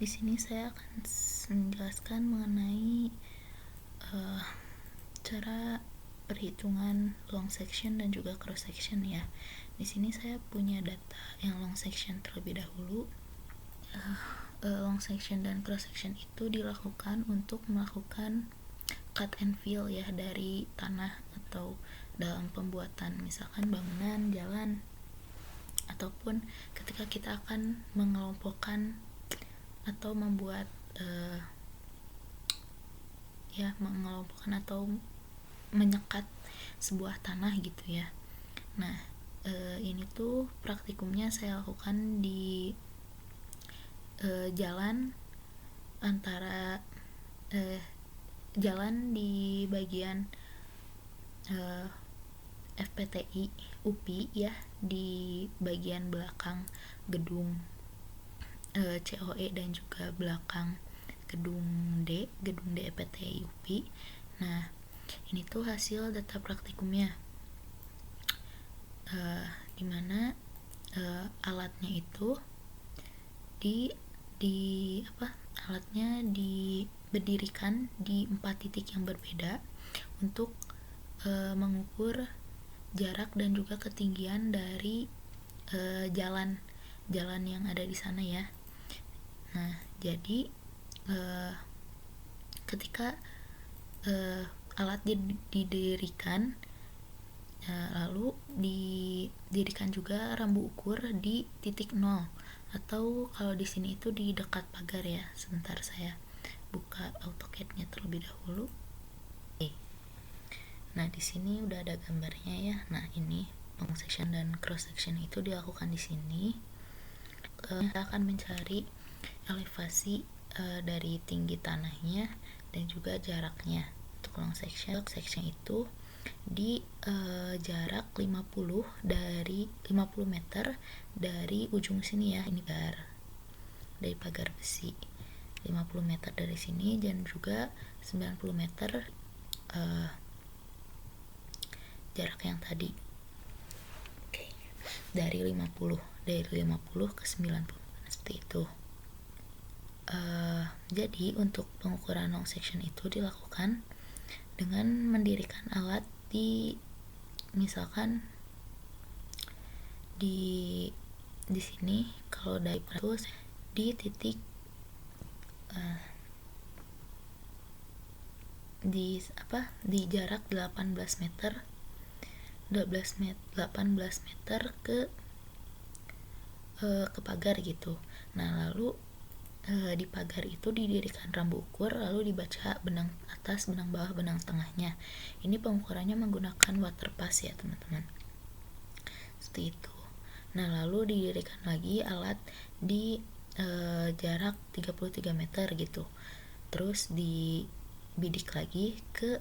Di sini saya akan menjelaskan mengenai cara perhitungan long section dan juga cross section ya. Di sini saya punya data yang long section terlebih dahulu. Long section dan cross section itu dilakukan untuk melakukan cut and fill ya dari tanah atau dalam pembuatan misalkan bangunan, jalan, ataupun ketika kita akan mengelompokkan atau membuat mengelompokkan atau menyekat sebuah tanah gitu ya. Nah, ini tuh praktikumnya saya lakukan di jalan antara jalan di bagian FPTI UPI ya, di bagian belakang gedung COE dan juga belakang gedung D FPTI UPI. Nah, ini tuh hasil data praktikumnya, dimana alatnya itu alatnya berdirikan di 4 titik yang berbeda untuk mengukur jarak dan juga ketinggian dari jalan yang ada di sana ya. Nah, jadi ketika alat didirikan, lalu didirikan juga rambu ukur di titik 0, atau kalau di sini itu di dekat pagar ya. Sebentar saya buka AutoCAD-nya terlebih dahulu. Nah, di sini udah ada gambarnya ya. Nah, ini long section dan cross section itu dilakukan di sini. Kita akan mencari elevasi dari tinggi tanahnya dan juga jaraknya. Untuk long section itu di jarak 50 meter dari ujung sini ya. Ini dari pagar besi 50 meter dari sini, dan juga 90 meter jarak yang tadi. Oke. Dari 50 ke 90 seperti itu. Jadi untuk pengukuran long section itu dilakukan dengan mendirikan alat misalkan di sini kalau dari di titik di jarak 18 meter ke pagar gitu. Nah, lalu di pagar itu didirikan rambu ukur, lalu dibaca benang atas, benang bawah, benang tengahnya. Ini pengukurannya menggunakan water pass ya teman-teman, seperti itu. Nah, lalu didirikan lagi alat di jarak 33 meter gitu, terus dibidik lagi ke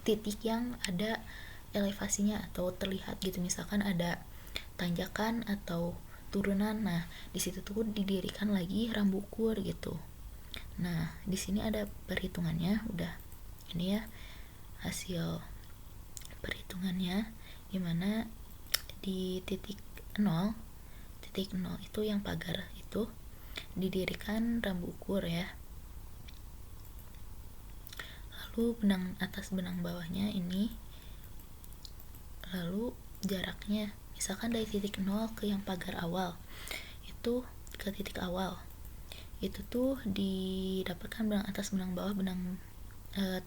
titik yang ada elevasinya atau terlihat gitu, misalkan ada tanjakan atau turunan. Nah, di situ tuh didirikan lagi rambu ukur gitu. Nah, di sini ada perhitungannya, udah ini ya hasil perhitungannya, gimana di titik 0 itu yang pagar itu didirikan rambu ukur ya. Lalu benang atas benang bawahnya ini, lalu jaraknya misalkan dari titik 0 ke yang pagar awal itu, ke titik awal itu tuh didapatkan benang atas, benang bawah, benang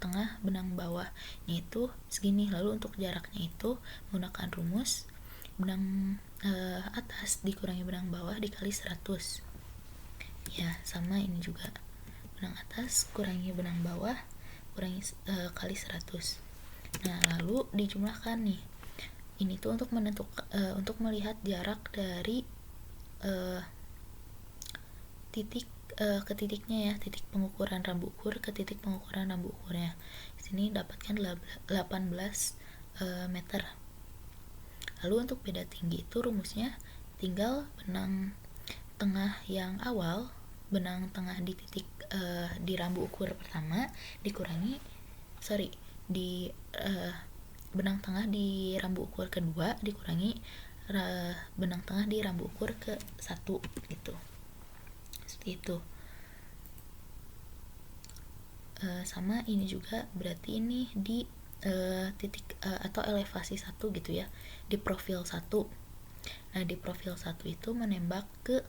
tengah, benang bawah itu segini. Lalu untuk jaraknya itu menggunakan rumus benang atas dikurangi benang bawah dikali 100 ya. Sama ini juga, benang atas kurangi benang bawah kurangi kali 100. Nah, lalu dijumlahkan nih. Ini tuh untuk menentukan untuk melihat jarak dari titik ke titiknya ya, titik pengukuran rambu ukur ke titik pengukuran rambu ukurnya. Di sini dapatkan 18 meter. Lalu untuk beda tinggi itu rumusnya tinggal benang tengah yang awal, benang tengah di titik di rambu ukur pertama dikurangi benang tengah di rambu ukur kedua dikurangi benang tengah di rambu ukur ke 1 gitu. seperti itu. Sama ini juga berarti ini di titik atau elevasi 1 gitu ya, di profil 1. Nah di profil 1 itu menembak ke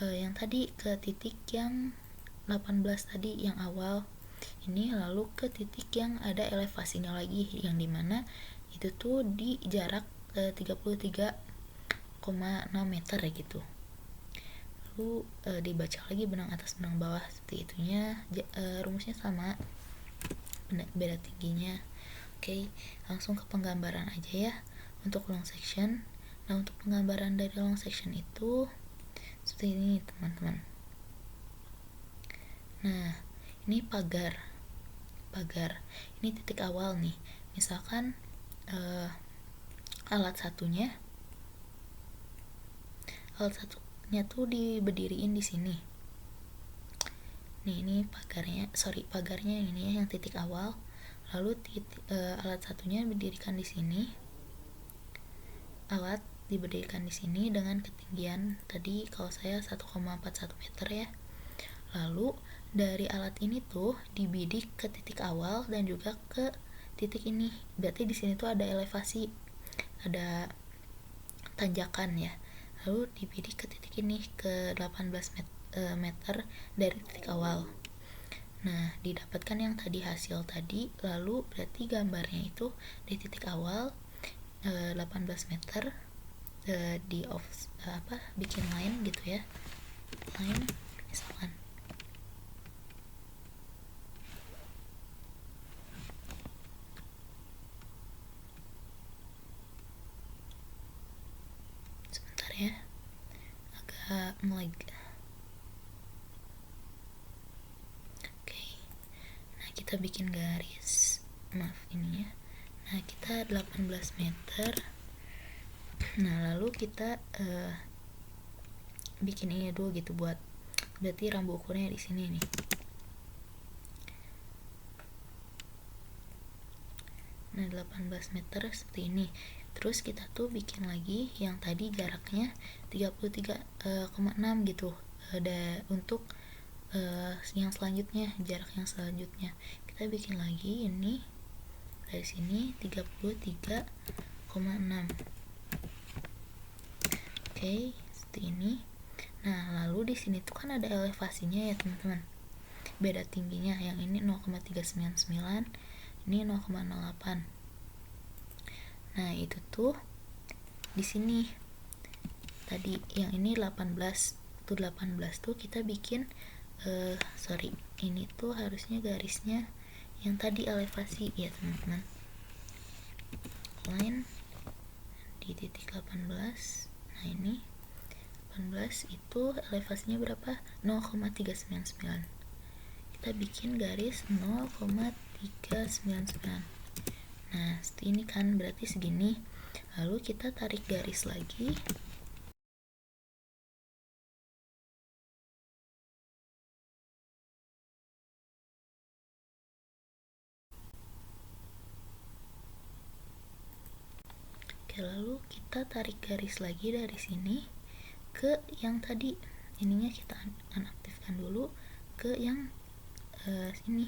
yang tadi, ke titik yang 18 tadi yang awal ini, lalu ke titik yang ada elevasinya lagi, yang dimana itu tuh di jarak 33,6 meter ya gitu. Lalu dibaca lagi benang atas benang bawah seperti itunya. Rumusnya sama, beda tingginya. Oke, langsung ke penggambaran aja ya untuk long section. Nah untuk penggambaran dari long section itu seperti ini teman-teman. Nah ini pagar ini titik awal nih. Misalkan alat satunya tuh diberdiriin di sini. Nih ini pagarnya ini ya, yang titik awal. Lalu alat satunya diberdirikan di sini. Alat diberdirikan di sini dengan ketinggian tadi kalau saya 1,41 meter ya. Lalu dari alat ini tuh dibidik ke titik awal dan juga ke titik ini. Berarti di sini tuh ada elevasi, ada tanjakan ya. Lalu dibidik ke titik ini, ke 18 meter dari titik awal. Nah didapatkan yang tadi hasil tadi, lalu berarti gambarnya itu di titik awal 18 meter, bikin line gitu ya, line misalkan. Sebentar ya, agak melag. Oke, nah kita bikin garis, maaf ini ya. Nah kita 18 meter. Nah lalu kita bikin ini dulu gitu, buat berarti rambu ukurnya di sini nih. Nah 18 meter seperti ini. Terus kita tuh bikin lagi yang tadi jaraknya 33,6 gitu. Untuk yang selanjutnya, jarak yang selanjutnya kita bikin lagi ini dari sini 33,6. Oke, seperti ini. Nah lalu di sini tuh kan ada elevasinya ya teman-teman, beda tingginya. Yang ini 0,399, ini 0,08. Nah itu tuh di sini tadi yang ini 18 tuh kita bikin ini tuh harusnya garisnya yang tadi elevasi ya teman-teman, line di titik 18. Nah ini 18 itu elevasinya berapa? 0,399. Kita bikin garis 0,399. Nah seperti ini kan, berarti segini. Lalu kita tarik garis lagi. Oke, lalu kita tarik garis lagi dari sini ke yang tadi ininya, kita aktifkan dulu ke yang sini,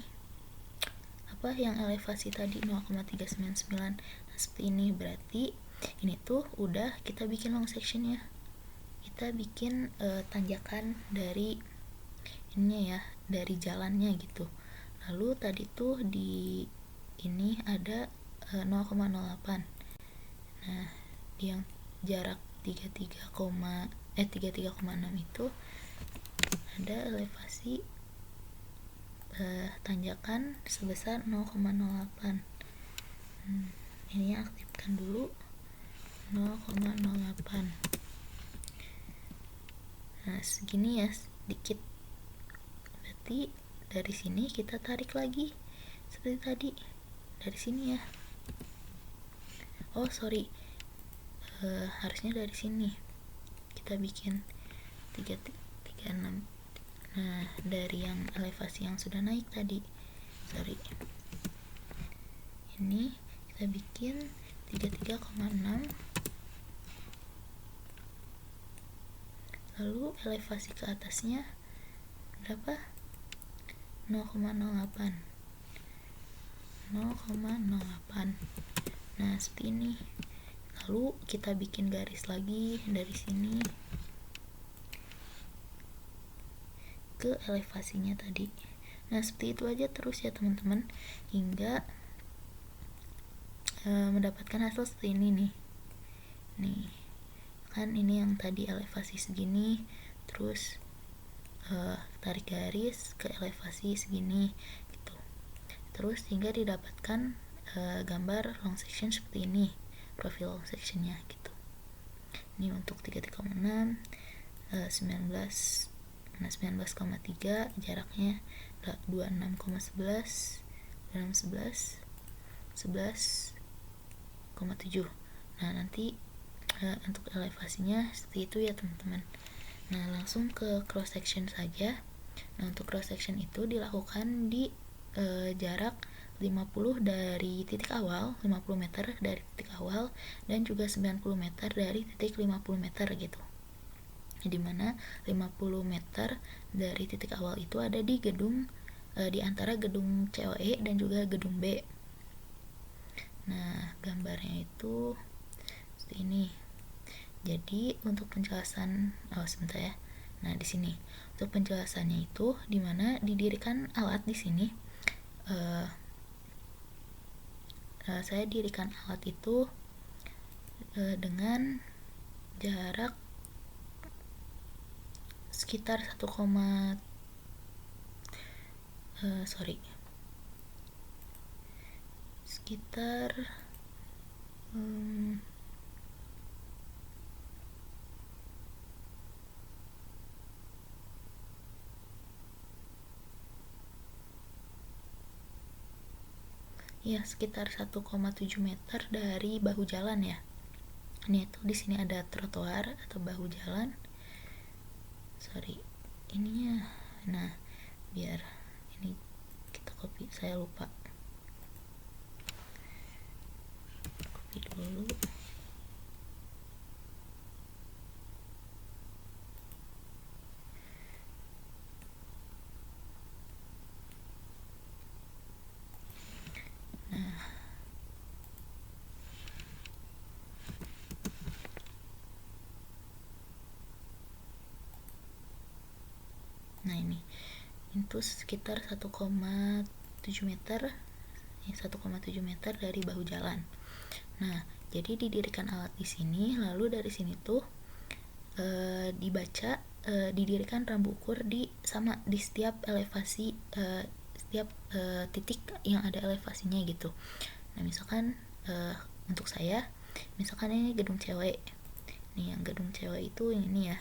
yang elevasi tadi 0,399. Nah seperti ini, berarti ini tuh udah kita bikin long section ya. Kita bikin tanjakan dari ininya ya, dari jalannya gitu. Lalu tadi tuh di ini ada 0,08. Nah di yang jarak 33,6 itu ada elevasi tanjakan sebesar 0,08. Ini aktifkan dulu 0,08. Nah segini ya, sedikit. Berarti dari sini kita tarik lagi seperti tadi dari sini ya. Harusnya dari sini kita bikin 336. Nah dari yang elevasi yang sudah naik tadi, ini kita bikin 33,6. lalu elevasi ke atasnya berapa? 0,08. Nah, seperti ini. Lalu kita bikin garis lagi dari sini ke elevasinya tadi. Nah, seperti itu aja terus ya teman-teman, hingga mendapatkan hasil seperti ini nih. Nih, kan ini yang tadi elevasi segini, terus tarik garis ke elevasi segini gitu. Terus hingga didapatkan gambar long section seperti ini, profil long sectionnya gitu. Ini untuk 3,6 19,3, jaraknya 26,11, 11,7. Nah, nanti untuk elevasinya seperti itu ya teman-teman. Nah, langsung ke cross section saja. Nah, untuk cross section itu dilakukan di jarak 50 dari titik awal, 50 meter dari titik awal, dan juga 90 meter dari titik 50 meter gitu. Dimana 50 meter dari titik awal itu ada di gedung, di antara gedung COE dan juga gedung B. Nah, gambarnya itu seperti ini. Jadi untuk penjelasan, sebentar ya. Nah, di sini untuk penjelasannya itu dimana didirikan alat di sini. Saya dirikan alat itu dengan jarak sekitar sekitar sekitar 1,7 meter dari bahu jalan ya. Ini tuh di sini ada trotoar atau bahu jalan. Ininya. Nah, biar ini kita copy, saya lupa. Copy dulu. Nah, ini itu sekitar 1,7 meter, 1,7 meter dari bahu jalan. Nah, jadi didirikan alat di sini, lalu dari sini tuh dibaca, didirikan rambu ukur di setiap elevasi, setiap titik yang ada elevasinya gitu. Nah, misalkan untuk saya, misalkan ini gedung cewek. Nih, yang gedung cewek itu yang ini ya.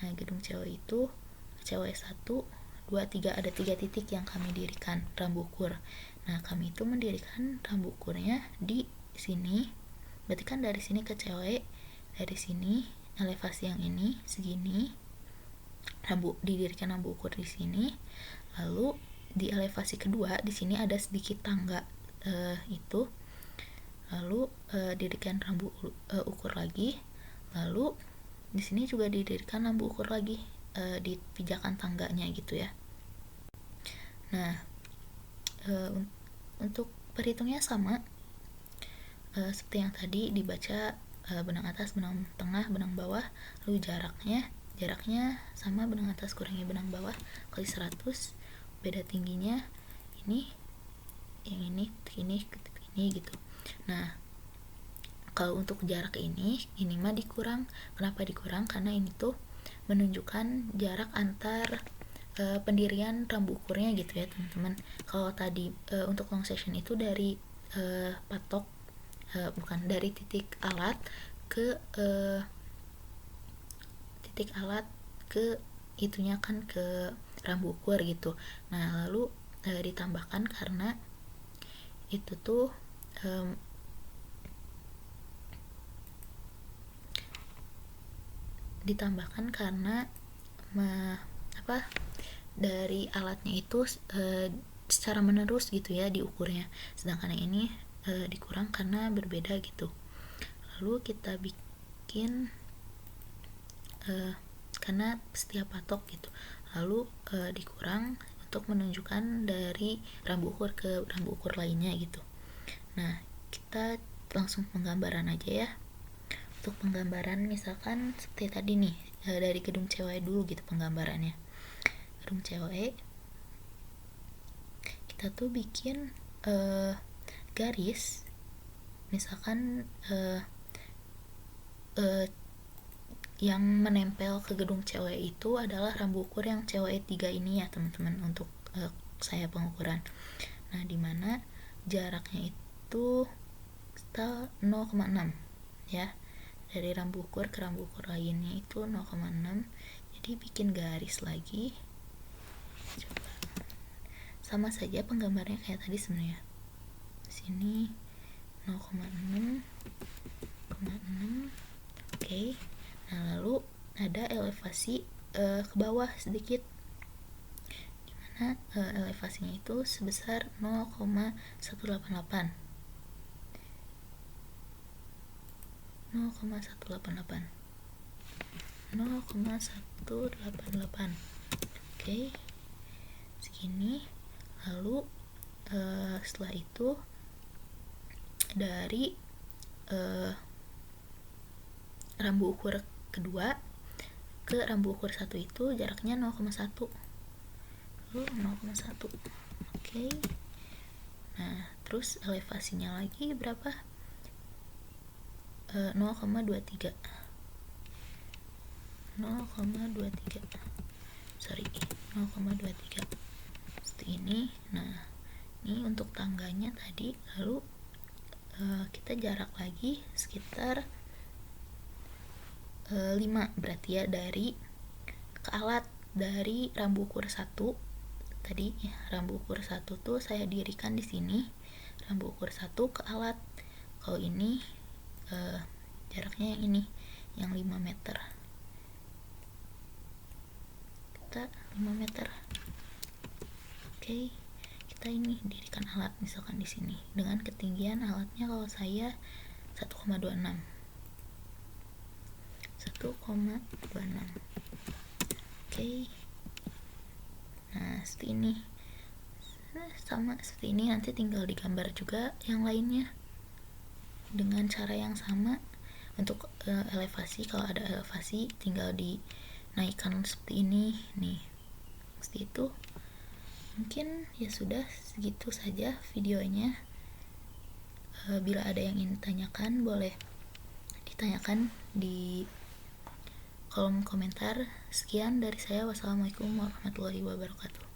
Nah, gedung cewek itu cewek 1, 2, 3, ada 3 titik yang kami dirikan rambu ukur. Nah, kami itu mendirikan rambu ukurnya di sini. Berarti kan dari sini ke cewek, dari sini elevasi yang ini segini, didirikan rambu ukur di sini. Lalu di elevasi kedua di sini ada sedikit tangga itu. Lalu didirikan rambu ukur lagi. Lalu di sini juga didirikan rambu ukur lagi di pijakan tangganya gitu ya. Nah, untuk perhitungnya sama seperti yang tadi, dibaca benang atas, benang tengah, benang bawah, lalu jaraknya sama, benang atas kurangi benang bawah kali 100, beda tingginya ini, yang ini gitu. Nah, kalau untuk jarak ini mah dikurang. Kenapa dikurang? Karena ini tuh menunjukkan jarak antar pendirian rambu ukurnya gitu ya teman-teman. Kalau tadi untuk long section itu dari patok, bukan, dari titik alat ke itunya kan ke rambu ukur gitu. Nah, lalu ditambahkan karena itu tuh dari alatnya itu secara menerus gitu ya diukurnya, sedangkan yang ini dikurang karena berbeda gitu. Lalu kita bikin karena setiap patok gitu. lalu dikurang untuk menunjukkan dari rambu ukur ke rambu ukur lainnya gitu. Nah, kita langsung penggambaran aja ya. Untuk penggambaran misalkan seperti tadi nih, dari gedung cewek dulu gitu penggambarannya. Gedung cewek, kita tuh bikin garis, misalkan yang menempel ke gedung cewek itu adalah rambu ukur yang cewek 3 ini ya teman-teman, untuk saya pengukuran. Nah, dimana jaraknya itu kita 0,6 ya, dari rambu ukur ke rambu ukur lainnya itu 0,6. Jadi bikin garis lagi, coba sama saja penggambarnya kayak tadi sebenarnya. Sini 0,6 oke. Nah, lalu ada elevasi ke bawah sedikit, dimana elevasinya itu sebesar 0,188 oke, segini. Lalu setelah itu dari rambu ukur kedua ke rambu ukur 1 itu jaraknya 0,1. Lalu 0,1. Oke. Nah, terus elevasinya lagi berapa? 0,23. Sorry, 0,23. Seperti ini. Nah, ini untuk tangganya tadi. Lalu kita jarak lagi sekitar 5 berarti ya, dari ke alat, dari rambu ukur 1 tadi ya. Rambu ukur 1 tuh saya dirikan di sini, rambu ukur 1 ke alat. Kalau ini jaraknya yang ini, yang 5 meter. Kita 5 meter. Oke. Kita ini dirikan alat misalkan di sini dengan ketinggian alatnya, kalau saya 1,26. Oke. Nah, seperti ini. Sama seperti ini, nanti tinggal digambar juga yang lainnya dengan cara yang sama. Untuk elevasi, kalau ada elevasi tinggal dinaikkan seperti ini nih, seperti itu. Mungkin ya sudah segitu saja videonya. Bila ada yang ingin ditanyakan, boleh ditanyakan di kolom komentar. Sekian dari saya, wassalamualaikum warahmatullahi wabarakatuh.